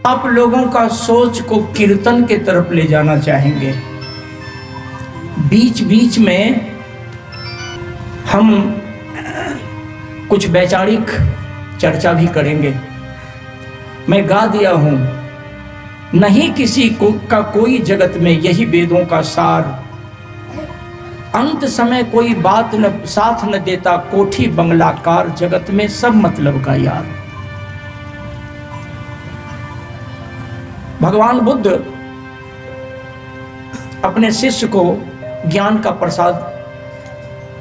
आप लोगों का सोच को कीर्तन के तरफ ले जाना चाहेंगे। बीच बीच में हम कुछ वैचारिक चर्चा भी करेंगे। मैं गा दिया हूं, नहीं किसी को का कोई जगत में, यही वेदों का सार। अंत समय कोई बात न साथ न देता, कोठी बंगलाकार, जगत में सब मतलब का यार। भगवान बुद्ध अपने शिष्य को ज्ञान का प्रसाद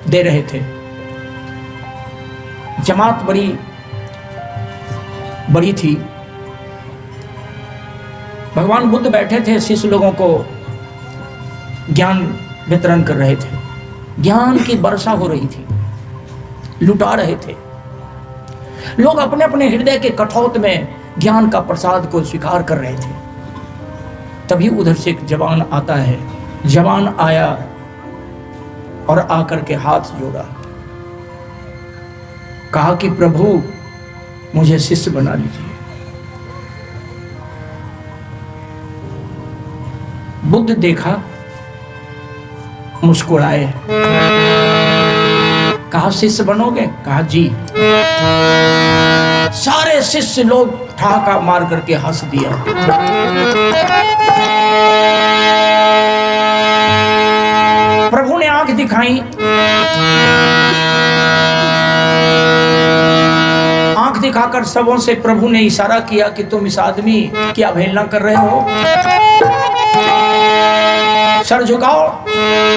दे रहे थे। जमात बड़ी थी। भगवान बुद्ध बैठे थे, शिष्य लोगों को ज्ञान वितरण कर रहे थे। ज्ञान की वर्षा हो रही थी, लुटा रहे थे। लोग अपने अपने हृदय के कठौत में ज्ञान का प्रसाद को स्वीकार कर रहे थे। तभी उधर से एक जवान आता है। जवान आया और आकर के हाथ जोड़ा, कहा कि प्रभु मुझे शिष्य बना लीजिए। बुद्ध देखा, मुस्कुराए, कहा शिष्य बनोगे? कहा जी। सारे शिष्य लोग ठहाका मार करके हंस दिया। प्रभु ने आंख दिखाई, आंख दिखाकर सबों से प्रभु ने इशारा किया कि तुम इस आदमी की अवहेलना कर रहे हो, सर झुकाओ,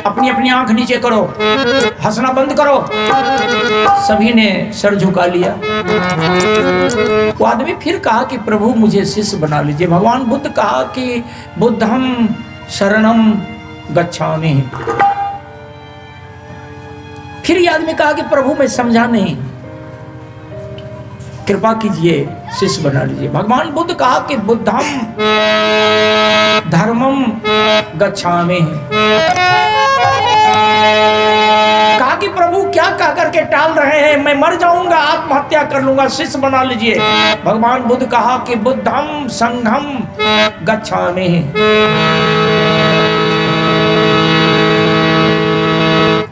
अपनी अपनी आंख नीचे करो, हंसना बंद करो। सभी ने सर झुका लिया। वो आदमी फिर कहा कि प्रभु मुझे शिष्य बना लीजिए। भगवान बुद्ध कहा कि बुद्धं शरणं गच्छामि। फिर ये आदमी कहा कि प्रभु मैं समझा नहीं, कृपा कीजिए शिष्य बना लीजिए। भगवान बुद्ध कहा कि बुद्धं धर्मं गच्छामि। कहा कि प्रभु क्या कह करके टाल रहे हैं, मैं मर जाऊंगा, आत्महत्या कर लूंगा, शिष्य बना लीजिए। भगवान बुद्ध कहा कि बुद्धं संघं गच्छामि।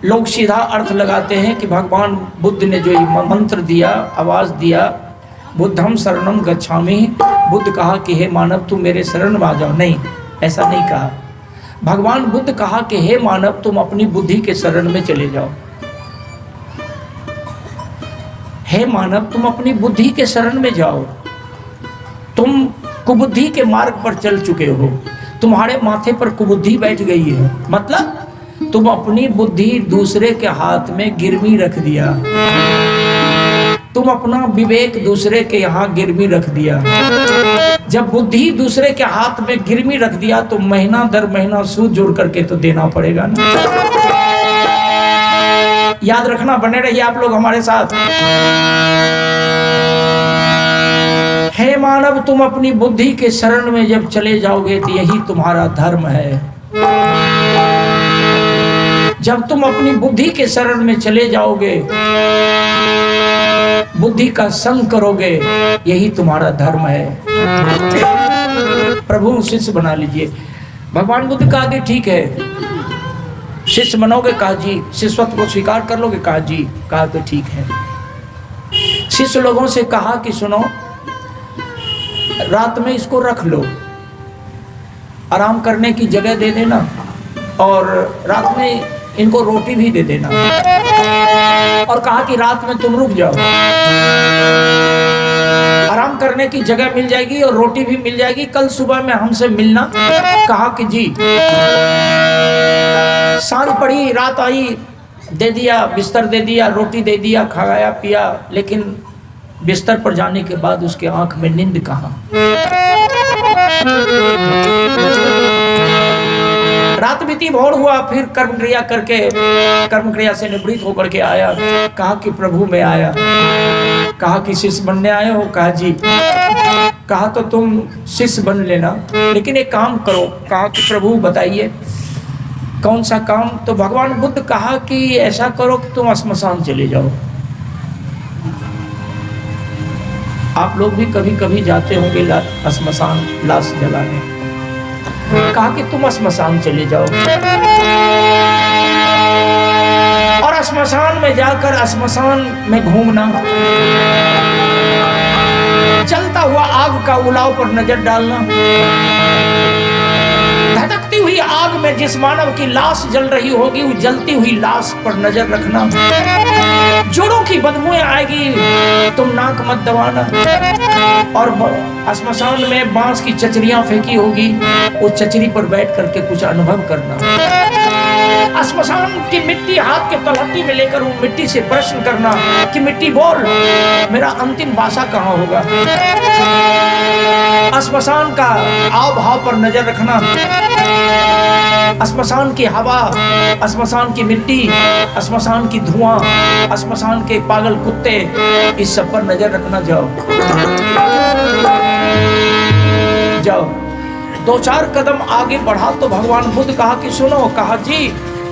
लोग सीधा अर्थ लगाते हैं कि भगवान बुद्ध ने जो मंत्र दिया, आवाज दिया, बुद्धं शरणं गच्छामि, बुद्ध कहा कि हे मानव तुम मेरे शरण में आ जाओ। नहीं, ऐसा नहीं कहा। भगवान बुद्ध कहा कि हे मानव तुम अपनी बुद्धि के शरण में चले जाओ। हे मानव तुम अपनी बुद्धि के शरण में जाओ। तुम कुबुद्धि के मार्ग पर चल चुके हो, तुम्हारे माथे पर कुबुद्धि बैठ गई है। मतलब तुम अपनी बुद्धि दूसरे के हाथ में गिरवी रख दिया, तुम अपना विवेक दूसरे के यहाँ गिरवी रख दिया। जब बुद्धि दूसरे के हाथ में गिरवी रख दिया तो महीना दर महीना सूद जोड़ करके तो देना पड़ेगा ना। याद रखना, बने रहिए आप लोग हमारे साथ। हे मानव तुम अपनी बुद्धि के शरण में जब चले जाओगे तो यही तुम्हारा धर्म है। जब तुम अपनी बुद्धि के शरण में चले जाओगे, बुद्धि का संग करोगे, यही तुम्हारा धर्म है। प्रभु शिष्य बना लीजिए। भगवान बुद्ध कहा कि ठीक है, शिष्य बनोगे? कहा जी। शिष्यत्व को स्वीकार कर लोगे? कहा जी। कहा तो ठीक है। शिष्य लोगों से कहा कि सुनो, रात में इसको रख लो, आराम करने की जगह दे देना, और रात में इनको रोटी भी दे देना, और कहा कि रात में तुम रुक जाओ, आराम करने की जगह मिल जाएगी और रोटी भी मिल जाएगी, कल सुबह में हमसे मिलना। कहा कि जी। सांझ पड़ी, रात आई, दे दिया, बिस्तर दे दिया, रोटी दे दिया, खाया पिया, लेकिन बिस्तर पर जाने के बाद उसके आंख में नींद कहाँ। रात बीती, भोर हुआ, फिर कर्म क्रिया करके, कर्म क्रिया से निवृत्त होकर के आया। कहा कि प्रभु मैं आया। कहा कि शिष्य बनने आए हो? कहा जी। कहा तो तुम शिष्य बन लेना, लेकिन एक काम करो। कहा कि प्रभु बताइए कौन सा काम? तो भगवान बुद्ध कहा कि ऐसा करो कि तुम श्मशान चले जाओ, आप लोग भी कभी कभी जाते होंगे श्मशान लाश जलाने। कहा कि तुम श्मशान चले जाओ और श्मशान में जाकर श्मशान में घूमना, जलता हुआ आग का उलाव पर नजर डालना, धधकती हुई आग में जिस मानव की लाश जल रही होगी उस जलती हुई लाश पर नजर रखना। जोड़ों की बदबूएं आएगी, तुम नाक मत दबाना। और श्मशान में बांस की चचरियां फेंकी होगी, उस चचरी पर बैठ करके कुछ अनुभव करना। श्मशान की मिट्टी हाथ के तलहटी में लेकर वो मिट्टी से प्रश्न करना कि मिट्टी बोल, मेरा अंतिम बासा कहाँ होगा। श्मशान का आव भाव पर नजर रखना, श्मशान की हवा, श्मशान की मिट्टी, श्मशान की धुआं, श्मशान के पागल कुत्ते, इस सब पर नजर रखना। जाओ 2-4 कदम आगे बढ़ा तो भगवान बुद्ध कहा कि सुनो। कहा जी,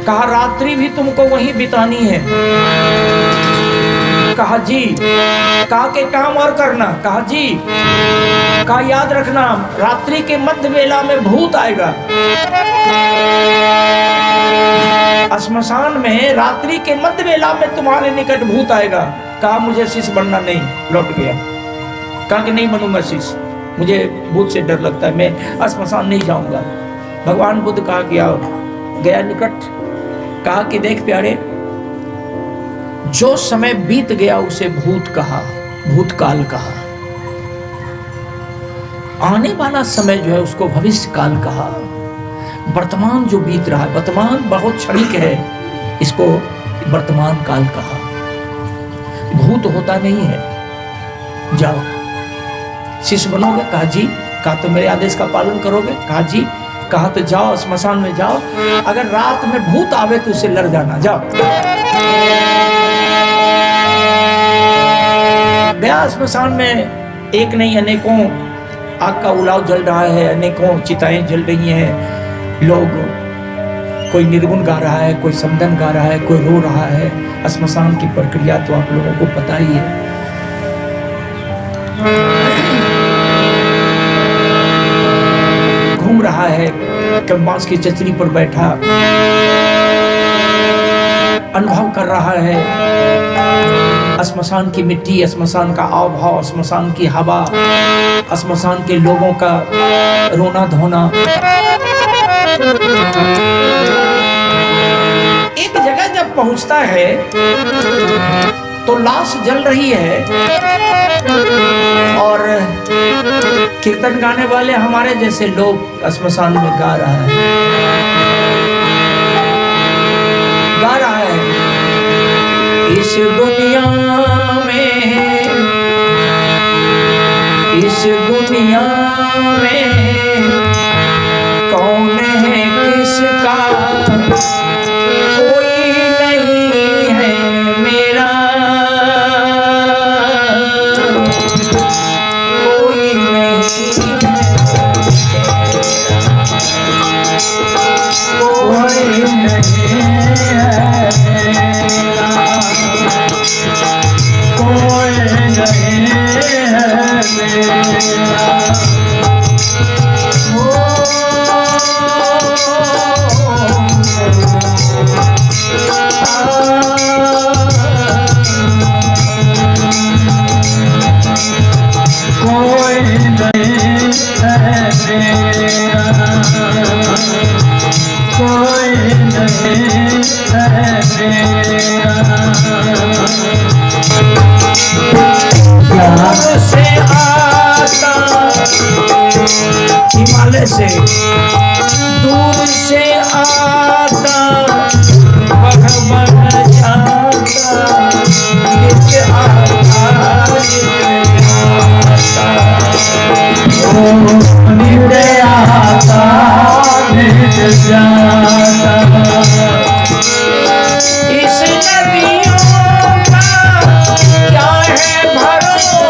कहा रात्रि भी तुमको वहीं बितानी है। कहा जी, कहा के काम और करना। कहा जी, कहा याद रखना रात्रि के मध्य वेला में भूत आएगा। श्मशान में रात्रि के मध्य वेला में तुम्हारे निकट भूत आएगा। कहा मुझे शिष्य बनना नहीं, लौट गया। कहा कि नहीं बनूंगा शिष्य, मुझे भूत से डर लगता है, मैं श्मशान नहीं जाऊंगा। भगवान बुद्ध कहा कि आओ, गया निकट। कहा कि देख प्यारे, जो समय बीत गया उसे भूत कहा, भूतकाल कहा। आने वाला समय जो है उसको भविष्य काल कहा। वर्तमान जो बीत रहा है, वर्तमान बहुत क्षणिक है, इसको वर्तमान काल कहा। भूत होता नहीं है। जाओ शिष्य बनोगे? कहा जी। कहा तो मेरे आदेश का पालन करोगे? कहा जी। कहा तो जाओ श्मशान में जाओ, अगर रात में भूत आवे तो उससे लड़ जाना। जाओ। गया श्मशान में, एक नहीं अनेकों आग का उलाव जल रहा है, अनेकों चिताएं जल रही हैं। लोग, कोई निर्गुण गा रहा है, कोई समदन गा रहा है, कोई रो रहा है। श्मशान की प्रक्रिया तो आप लोगों को पता ही है। घूम रहा है, बांस की चचरी पर बैठा अनुभव कर रहा है श्मशान की मिट्टी, श्मशान का आव भाव, श्मशान की हवा, श्मशान के लोगों का रोना धोना। एक जगह जब पहुंचता है तो लाश जल रही है और कीर्तन गाने वाले हमारे जैसे लोग श्मशान में गा रहा है। इस दुनिया में, इस दुनिया में कौन है किसका, कोई नहीं है मेरा, कोई नहीं है, कोई नहीं है मेरा, कोई नहीं है मेरा। हिमालय से दूर से आता, बह जाता, नित आता, नित आता, नित जाता। इस नदियों का क्या है भरोसा,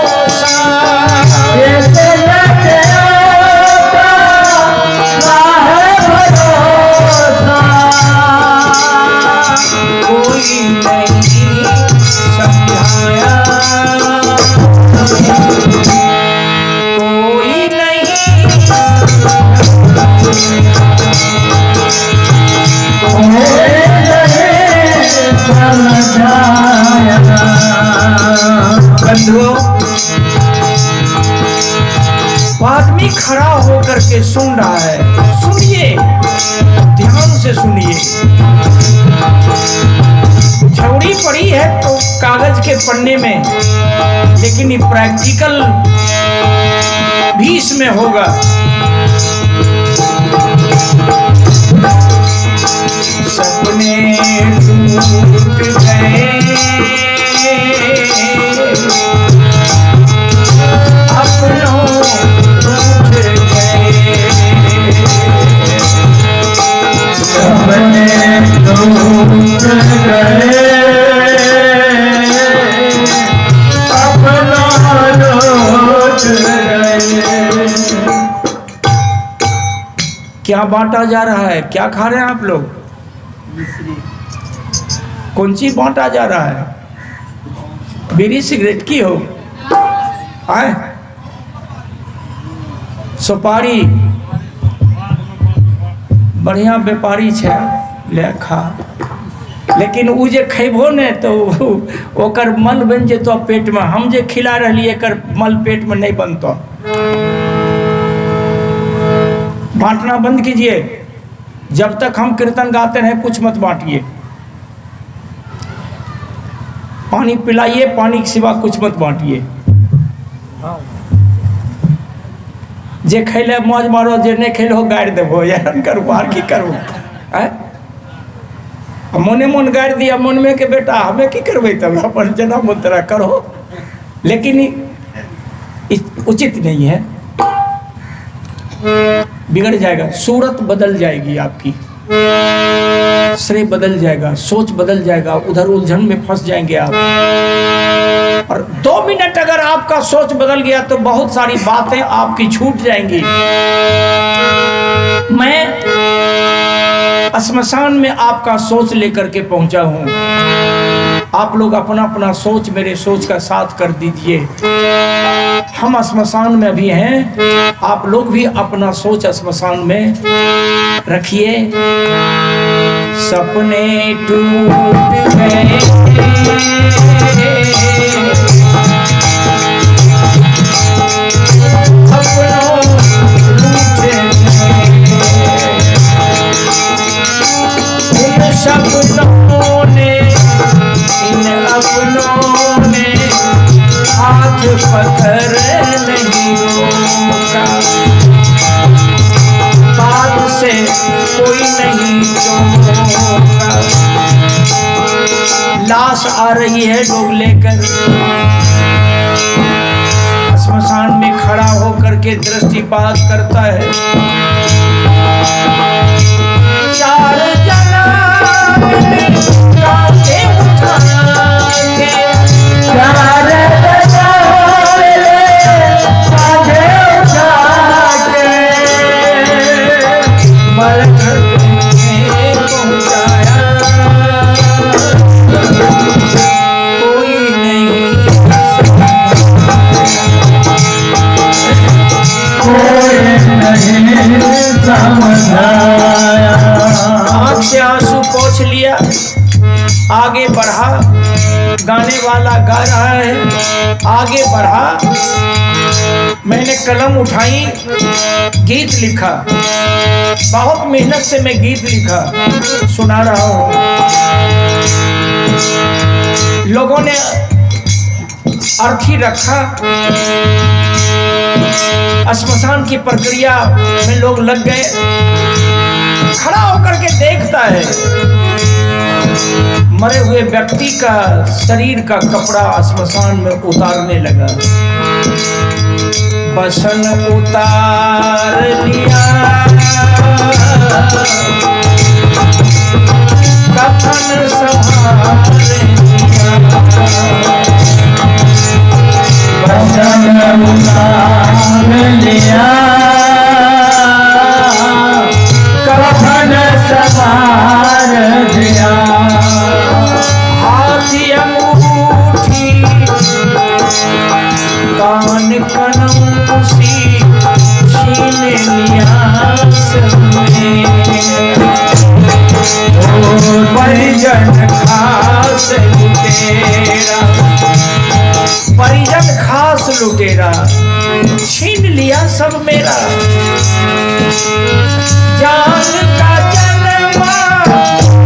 कोई नहीं समझाया। बंधुओं, आदमी खड़ा होकर के सुन रहा है, सुनिए, ध्यान से सुनिए। थ्योरी पढ़ी है तो कागज के पन्ने में, लेकिन ये प्रैक्टिकल भी इसमें होगा। सपने टूट गए, अपनों रूठ गए, सपने टूट गए, अपनों रूठ गए। क्या बांटा जा रहा है? क्या खा रहे हैं आप लोग? कौन सी बांटा जा रहा है? बीड़ी सिगरेट की हो? आए सुपारी, बढ़िया व्यापारी छे, ले खा। लेकिन उ जे खैबो ने तो ओकर मल बन जेतो पेट में। हम जे खिला रही एकर मल पेट में नहीं बनतो। बांटना बंद कीजिए। जब तक हम कीर्तन गाते रहे कुछ मत बांटिए। पानी पिलाइए, पानी के सिवा कुछ मत बांटिए। जे खैले मौज मारो, जे नहीं खैले हो गाड़ देवो। यार करू आर की करू? मोने मन गाड़ दिया मन में के बेटा हमें की करबे, तब अपन जना मन तरह करो। लेकिन उचित नहीं है, बिगड़ जाएगा। सूरत बदल जाएगी आपकी, श्रेय बदल जाएगा, सोच बदल जाएगा, उधर उलझन में फंस जाएंगे आप। और 2 मिनट अगर आपका सोच बदल गया तो बहुत सारी बातें आपकी छूट जाएंगी। मैं श्मशान में आपका सोच लेकर के पहुंचा हूं। आप लोग अपना अपना सोच मेरे सोच का साथ कर दीजिए। हम श्मशान में भी हैं, आप लोग भी अपना सोच श्मशान में रखिए। सपने टूट गए, अपनों रूठ गए, इन सपनों ने, इन अपनों ने हाथ पत्थर नहीं रोका, बात से कोई नहीं टोका। लाश आ रही है डोग लेकर, श्मशान में खड़ा होकर के दृष्टिपात करता है। 4 जना कांधे उठा के, 4 जना कांधे उठा के मरघट में पहुंचाया। कोई नहीं समझाया। आँख से आंसू पोंछ लिया, आगे बढ़ा। गाने वाला गा रहा है, आगे बढ़ा। मैंने कलम उठाई, गीत लिखा। बहुत मेहनत से मैं गीत लिखा, सुना रहा हूँ। लोगों ने अर्थी रखा। श्मशान की प्रक्रिया में लोग लग गए। खड़ा होकर के देखता है, मरे हुए व्यक्ति का शरीर का कपड़ा श्मशान में उतारने लगा। बसन उतार लिया, कफन संभाल लिया। बसन उतार लिया, कफन संभाल लिया। हाथी अंगूठी कान कनौसी छीन लिया सबने। ओ परिजन खास तेरा, परिजन लुटेरा, छीन लिया सब मेरा। जान का जलवा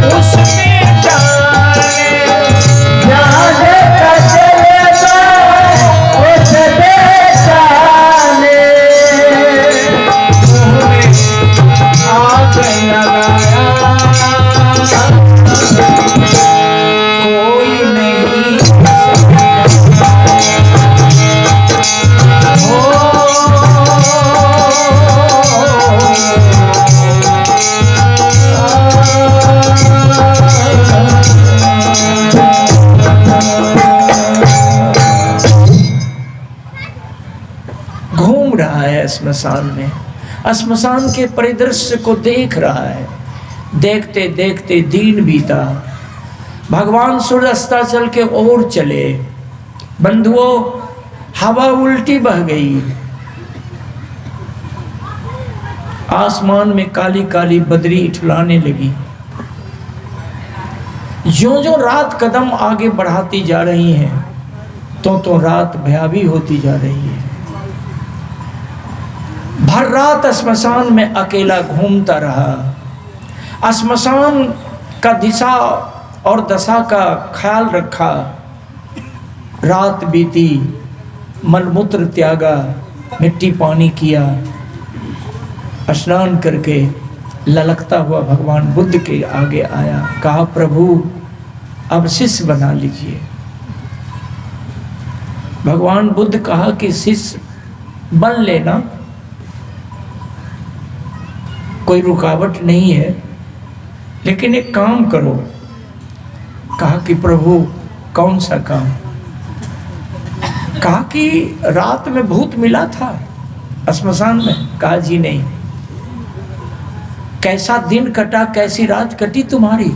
उसमें जाने, जान का जलवा उसमें जाने, आग लगाया कोई नहीं घूम रहा है श्मशान में, श्मशान के परिदृश्य को देख रहा है। देखते देखते दिन बीता, भगवान सूर्य अस्ताचल के ओर चले। बंधुओं, हवा उल्टी बह गई, आसमान में काली काली बदरी इठलाने लगी। जो जो रात कदम आगे बढ़ाती जा रही है, तो रात भयावी होती जा रही है। भर रात श्मशान में अकेला घूमता रहा, श्मशान का दिशा और दशा का ख्याल रखा। रात बीती, मलमूत्र त्यागा, मिट्टी पानी किया, स्नान करके ललकता हुआ भगवान बुद्ध के आगे आया। कहा, प्रभु अब शिष्य बना लीजिए। भगवान बुद्ध कहा कि शिष्य बन लेना, कोई रुकावट नहीं है, लेकिन एक काम करो। कहा कि प्रभु कौन सा काम? कहा कि रात में भूत मिला था श्मशान में। कहा जी नहीं। कैसा दिन कटा, कैसी रात कटी तुम्हारी?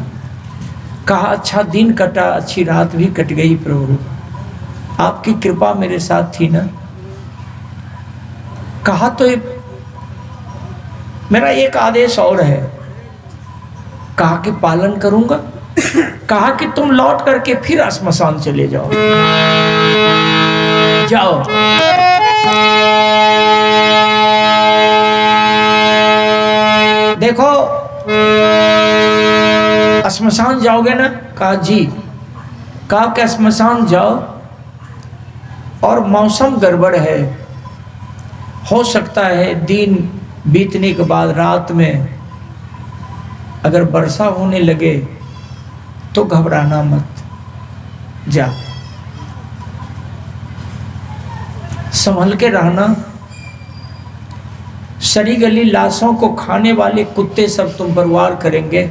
कहा अच्छा दिन कटा, अच्छी रात भी कट गई प्रभु, आपकी कृपा मेरे साथ थी ना। कहा तो मेरा एक आदेश और है। कहा कि पालन करूंगा। कहा कि तुम लौट करके फिर श्मशान चले जाओ। जाओ। देखो श्मशान जाओगे ना? कहा जी। कहा कि श्मशान जाओ और मौसम गड़बड़ है, हो सकता है दिन बीतने के बाद रात में अगर वर्षा होने लगे तो घबराना मत, जा संभल के रहना। सड़ी गली लाशों को खाने वाले कुत्ते सब तुम पर वार करेंगे,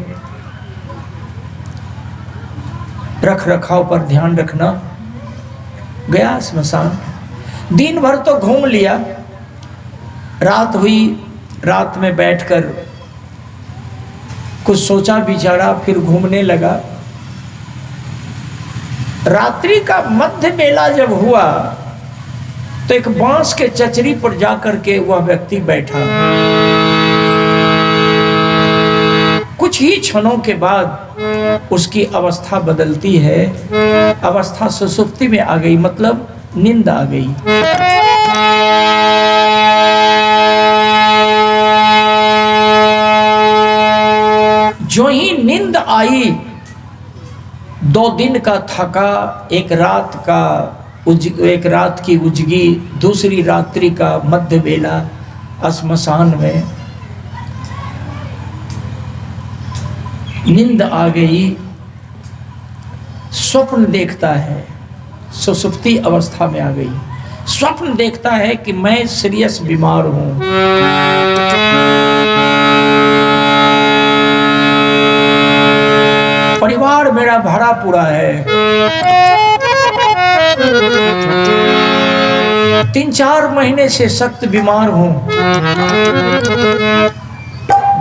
रख रखाव पर ध्यान रखना। गया श्मशान, दिन भर तो घूम लिया। रात हुई, रात में बैठकर कुछ सोचा विचारा, फिर घूमने लगा। रात्रि का मध्य बेला जब हुआ तो एक बांस के चचरी पर जाकर के वह व्यक्ति बैठा। कुछ ही क्षणों के बाद उसकी अवस्था बदलती है, अवस्था सुसुप्ति में आ गई, मतलब नींद आ गई। जो ही नींद आई, 2 दिन का थका, एक रात की उजगी, दूसरी रात्रि का मध्य बेला श्मशान में नींद आ गई। स्वप्न देखता है, सुसुप्ति अवस्था में आ गई। स्वप्न देखता है कि मैं सीरियस बीमार हूं, परिवार मेरा भरा पूरा है, 3-4 महीने से सख्त बीमार हूं।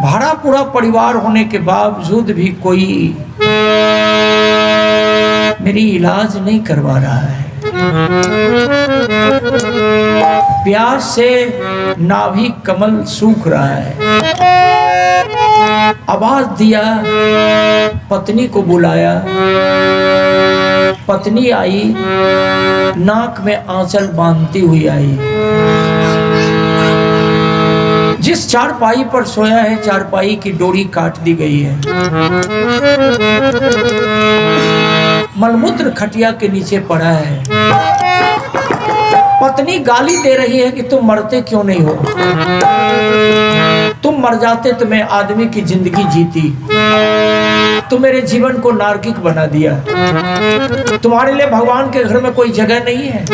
भरा पूरा परिवार होने के बावजूद भी कोई मेरी इलाज नहीं करवा रहा है। प्यास से नाभि कमल सूख रहा है। आवाज दिया, पत्नी को बुलाया। पत्नी आई, नाक में आंचल बांधती हुई आई। जिस चारपाई पर सोया है, चारपाई की डोरी काट दी गई है। मलमूत्र खटिया के नीचे पड़ा है। पत्नी गाली दे रही है कि तुम मरते क्यों नहीं हो, तुम मर जाते तो मैं आदमी की जिंदगी जीती, तुम मेरे जीवन को नारकीक बना दिया, तुम्हारे लिए भगवान के घर में कोई जगह नहीं है।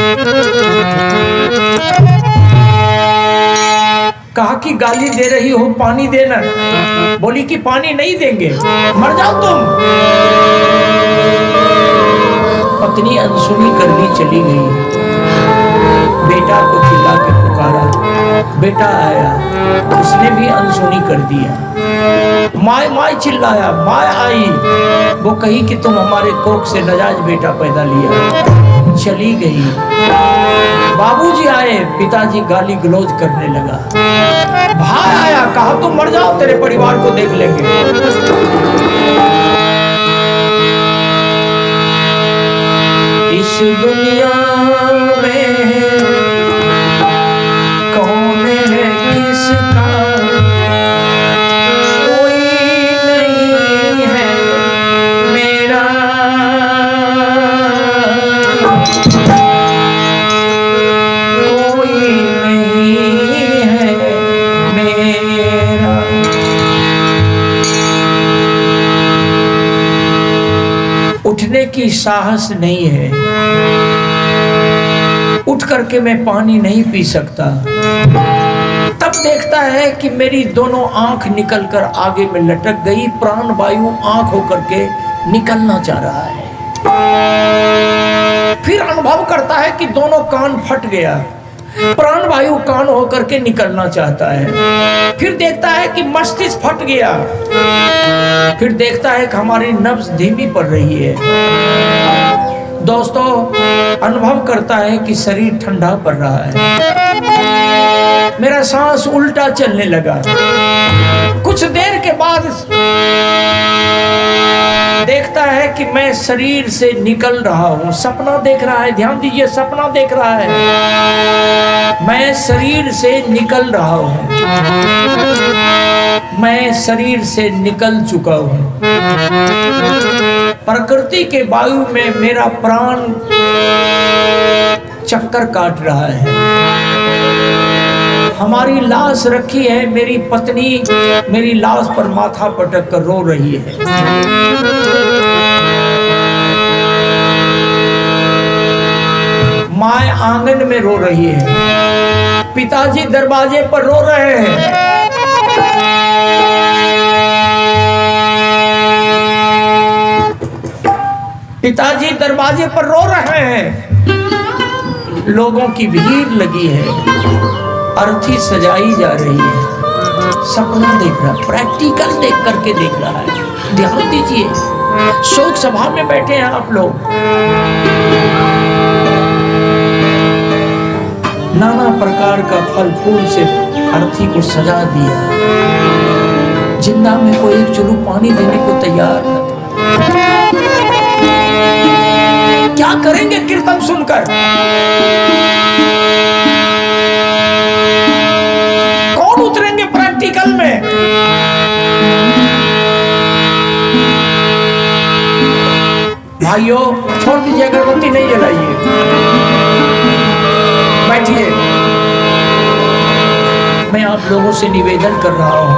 कहा कि गाली दे रही हो, पानी देना। बोली कि पानी नहीं देंगे, मर जाओ तुम। पत्नी अनसुनी करनी चली गई। बेटा को चिल्ला के पुकारा, बेटा आया, उसने भी अनसुनी कर दिया। माय माय चिल्लाया, माय आई, वो कही कि तुम हमारे कोख से नजायज बेटा पैदा लिया। चली गई। बाबूजी आए, पिताजी गाली गलौज करने लगा। भाई आया, कहा तुम मर जाओ, तेरे परिवार को देख लेंगे। इस दुनिया में कौन है किसका, कोई नहीं है मेरा, कोई नहीं है मेरा। उठने की साहस नहीं है, उठ करके मैं पानी नहीं पी सकता। तब देखता है कि मेरी दोनों आंख निकलकर आगे में लटक गई, प्राण वायु आंख होकर के निकलना चाह रहा है। फिर अनुभव करता है कि दोनों कान फट गया, प्राण वायु कान होकर के निकलना चाहता है। फिर देखता है कि मस्तिष्क फट गया। फिर देखता है कि हमारी नब्ज धीमी पड़ रही है। दोस्तों, अनुभव करता है कि शरीर ठंडा पड़ रहा है, मेरा सांस उल्टा चलने लगा। कुछ देर के बाद देखता है कि मैं शरीर से निकल रहा हूं। सपना देख रहा है, ध्यान दीजिए, सपना देख रहा है। मैं शरीर से निकल रहा हूं, मैं शरीर से निकल चुका हूं। प्रकृति के वायु में मेरा प्राण चक्कर काट रहा है। हमारी लाश रखी है, मेरी पत्नी मेरी लाश पर माथा पटक कर रो रही है। माँ आंगन में रो रही है, पिताजी दरवाजे पर रो रहे हैं। पिताजी दरवाजे पर रो रहे हैं। लोगों की भीड़ लगी है, अर्थी सजाई जा रही है। सपना देख रहा, प्रैक्टिकल देख करके देख रहा है। ध्यान दीजिए, शोक सभा में बैठे हैं आप लोग, नाना प्रकार का फल फूल से अर्थी को सजा दिया। जिंदा में कोई एक चुल्लू पानी देने को तैयार न था। क्या करेंगे कीर्तन सुनकर? कौन उतरेंगे प्रैक्टिकल में? भाइयों, छोड़ दीजिए, अगरबत्ती नहीं जलाइए, बैठिए। मैं आप लोगों से निवेदन कर रहा हूं,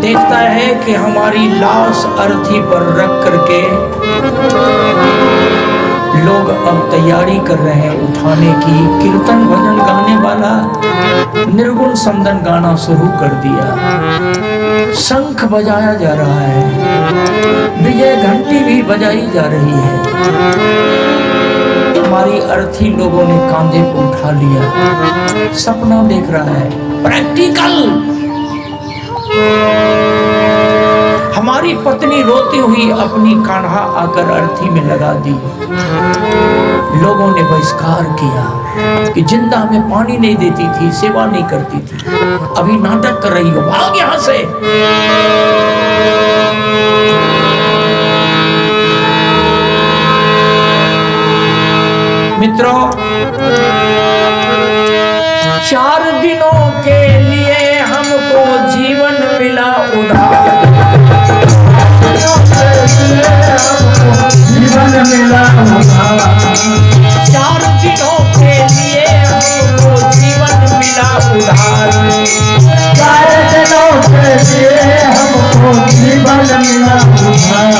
देखता है कि हमारी लाश अर्थी पर रख करके लोग अब तैयारी कर रहे हैं उठाने की। कीर्तन भजन गाने वाला निर्गुण समदन गाना शुरू कर दिया। शंख बजाया जा रहा है, विजय घंटी भी बजाई जा रही है। हमारी अर्थी लोगों ने कांधे को उठा लिया। सपना देख रहा है, प्रैक्टिकल। हमारी पत्नी रोती हुई अपनी कान्हा आकर अर्थी में लगा दी। लोगों ने बहिष्कार किया कि जिंदा में पानी नहीं देती थी, सेवा नहीं करती थी, अभी नाटक कर रही हो, भाग यहां से। मित्रों, 4 दिनों के लिए हमको जीवन मिला उधार, जीवन मिला उधार। 4 दिनों के लिए हमको जीवन मिला उधार। 4 दिनों के लिए हमको जीवन मिला उधार।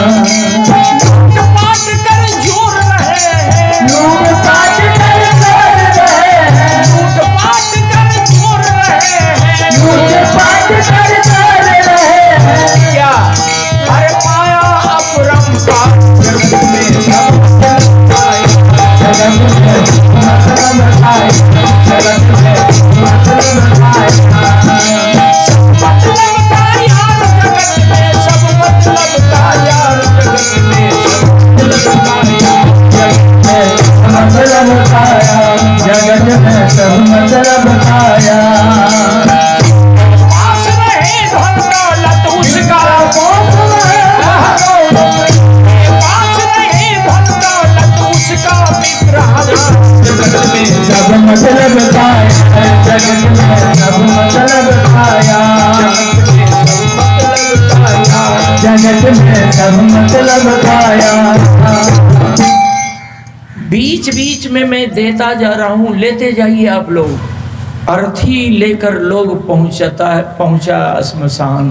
लूटपाट कर जोर रहे हैं, लूटपाट कर रहे हैं, लूटपाट कर जोर रहे हैं, लूटपाट कर रहे हैं। क्या अरे माया अपरंपार जगत में सब आए, जगत में मतलब आए, जगत में मतलब आए। मतलब का यार जगत में सब मतलब का यार जगत में सब मतलब का यार मतलब आया, जगत में सब मतलब आया। पास रहे धन दौलत उसका, पास रहे धन दौलत उसका मित्र हजार जगत में सब मतलब आया, जगत में सब मतलब आया। जगत में सब मतलब आया। बीच बीच में मैं देता जा रहा हूं, लेते जाइए आप लोग। अर्थी लेकर लोग पहुंचा श्मशान।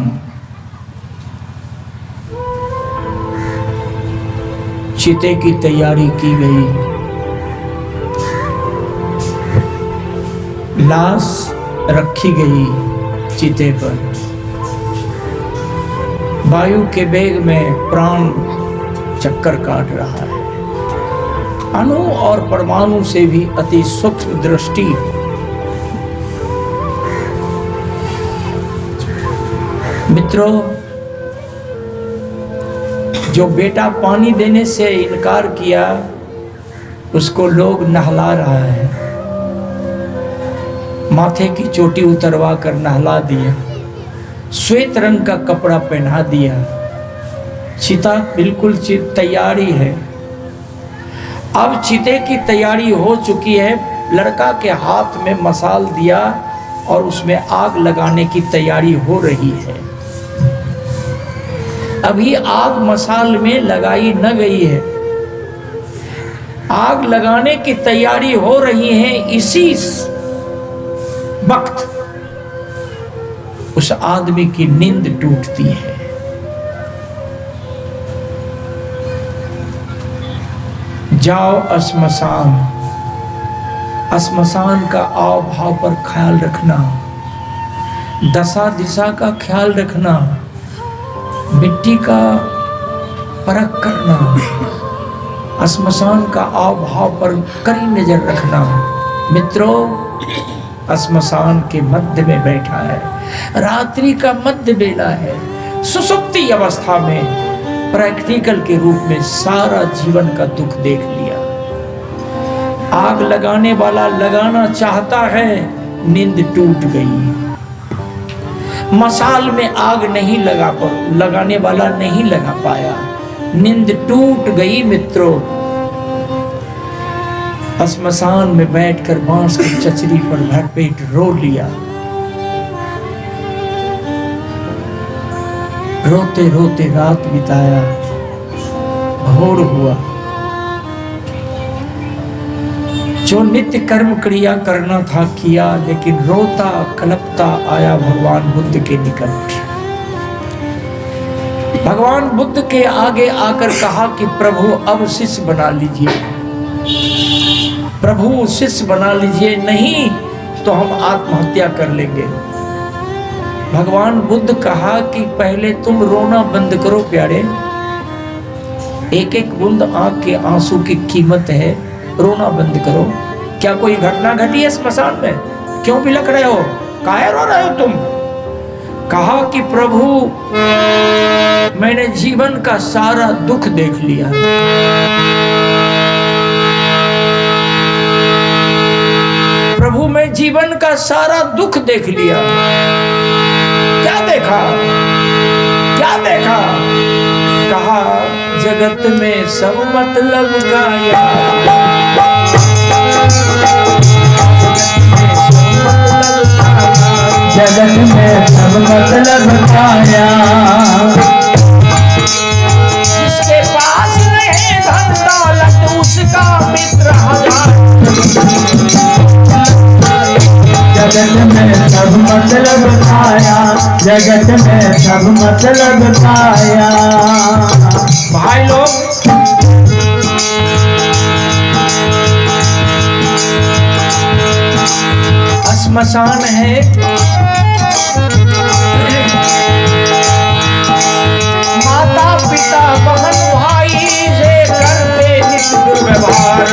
चिते की तैयारी की गई, लाश रखी गई चिते पर। वायु के वेग में प्राण चक्कर काट रहा है। अणु और परमाणु से भी अति सूक्ष्म दृष्टि। मित्रों, जो बेटा पानी देने से इनकार किया उसको लोग नहला रहा है, माथे की चोटी उतरवा कर नहला दिया, श्वेत रंग का कपड़ा पहना दिया। चिता बिल्कुल तैयारी है। अब चिते की तैयारी हो चुकी है। लड़का के हाथ में मसाल दिया और उसमें आग लगाने की तैयारी हो रही है। अभी आग मसाल में लगाई न गई है, आग लगाने की तैयारी हो रही है। इसी वक्त उस आदमी की नींद टूटती है। जाओ श्मशान, श्मशान का आव भाव पर ख्याल रखना, दशा दिशा का ख्याल रखना, मिट्टी का परख करना, श्मशान का आव भाव पर कड़ी नजर रखना। मित्रों, श्मशान के मध्य में बैठा है, रात्रि का मध्य बेला है, सुसुप्ति अवस्था में प्रैक्टिकल के रूप में सारा जीवन का दुख देख लिया। आग लगाने वाला लगाना चाहता है, नींद टूट गई। मसाल में आग नहीं लगाने वाला नहीं लगा पाया, नींद टूट गई। मित्रों, श्मशान में बैठकर बांस की चचरी पर भरपेट रो लिया। रोते रोते रात बिताया, भोर हुआ। जो नित्य कर्म क्रिया करना था किया, लेकिन रोता कलपता आया भगवान बुद्ध के निकट। भगवान बुद्ध के आगे आकर कहा कि प्रभु अब शिष्य बना लीजिए, प्रभु शिष्य बना लीजिए, नहीं तो हम आत्महत्या कर लेंगे। भगवान बुद्ध कहा कि पहले तुम रोना बंद करो प्यारे, एक एक बूंद आंख के आंसू की कीमत है, रोना बंद करो। क्या कोई घटना घटी है श्मशान में? क्यों बिलख रहे हो? काहे रो रहे हो तुम? कहा कि प्रभु मैंने जीवन का सारा दुख देख लिया। प्रभु मैं जीवन का सारा दुख देख लिया। क्या देखा? क्या देखा? कहा जगत में सब मतलब का जगत में सब मतलब पाया। जिसके पास नहीं धन दौलत उसका मित्र हजार। जगत में सब मतलब पाया। जगत में सब मतलब पाया। भाई लोग श्मशान है, माता पिता बहन भाई से करते नित दुर्व्यवहार।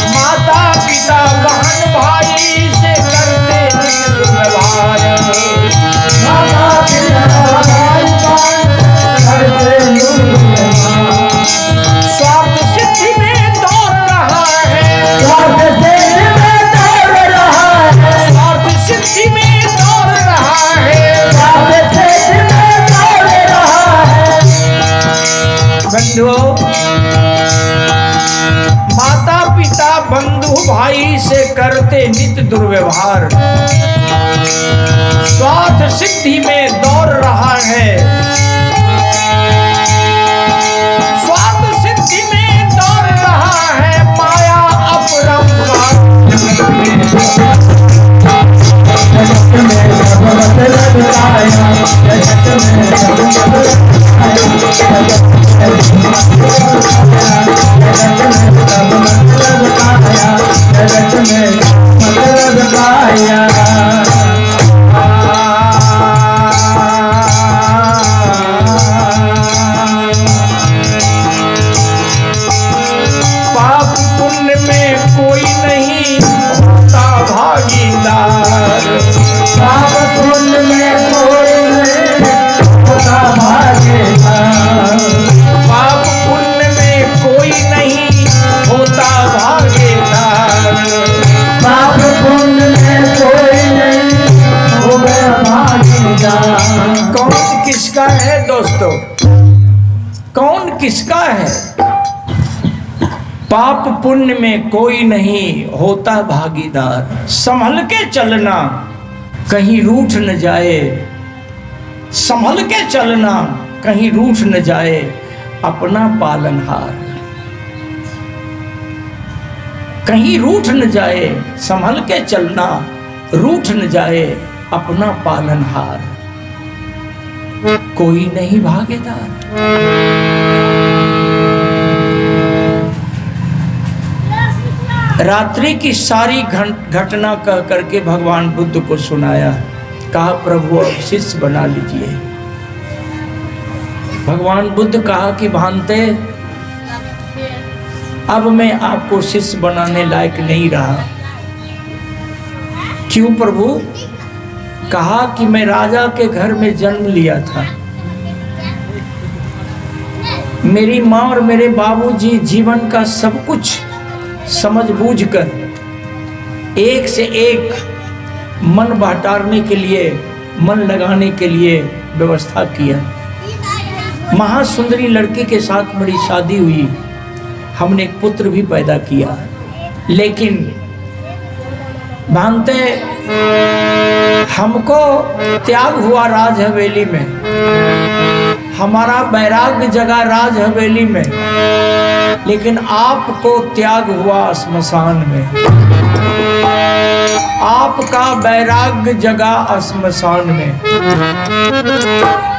माता पिता बहन भाई से करते नित दुर्व्यवहार। माता पिता भाई करते स्वार्थ सिद्धि में दौड़ रहा है। स्वार्थ सिद्धि में दौड़ रहा है। स्वार्थ सिद्धि में दौड़ रहा है। स्वार्थ सिद्धि में दौड़ रहा है। बंधुओं, माता पिता बंधु भाई से करते नित दुर्व्यवहार। स्वार्थ सिद्धि में दौड़ रहा है। पाप पुण्य में कोई नहीं होता भागीदार। पाप पुण्य में कोई नहीं होता भागीदार। पाप पुण्य में कोई नहीं होता भागीदार। पाप पुण्य में कोई नहीं होगा भागीदार। कौन किसका है दोस्तों? कौन किसका है? पाप पुण्य में कोई नहीं होता भागीदार। संभल के चलना कहीं रूठ न जाए। संभल के चलना कहीं रूठ न जाए अपना पालनहार। कहीं रूठ न जाए, संभल के चलना रूठ न जाए अपना पालनहार। कोई नहीं भागीदार। रात्रि की सारी घटना कह करके भगवान बुद्ध को सुनाया। कहा प्रभु अब शिष्य बना लीजिए। भगवान बुद्ध कहा कि भांते अब मैं आपको शिष्य बनाने लायक नहीं रहा। क्यों प्रभु? कहा कि मैं राजा के घर में जन्म लिया था। मेरी माँ और मेरे बाबूजी जीवन का सब कुछ समझ बूझ कर एक से एक मन बहटारने के लिए, मन लगाने के लिए व्यवस्था किया। महासुंदरी लड़की के साथ मेरी शादी हुई। हमने एक पुत्र भी पैदा किया। लेकिन भांते हमको त्याग हुआ राज हवेली में। हमारा वैराग्य जगा राज हवेली में, लेकिन आपको त्याग हुआ श्मशान में। आपका वैराग्य जगा श्मशान में।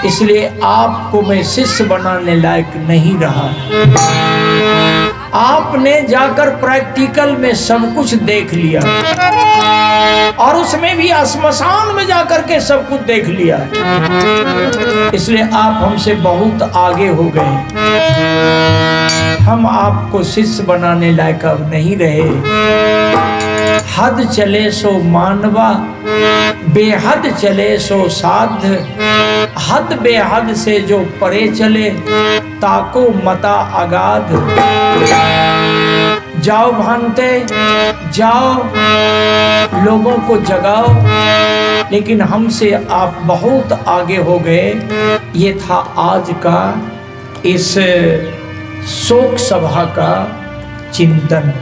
इसलिए आपको मैं शिष्य बनाने लायक नहीं रहा। आपने जाकर प्रैक्टिकल में सब कुछ देख लिया और उसमें भी श्मशान में जाकर के सब कुछ देख लिया। इसलिए आप हमसे बहुत आगे हो गए। हम आपको शिष्य बनाने लायक अब नहीं रहे। हद चले सो मानवा, बेहद चले सो साध। हद बेहद से जो परे चले, ताको मता अगाध। जाओ भानते जाओ, लोगों को जगाओ, लेकिन हमसे आप बहुत आगे हो गए। ये था आज का इस शोक सभा का चिंतन।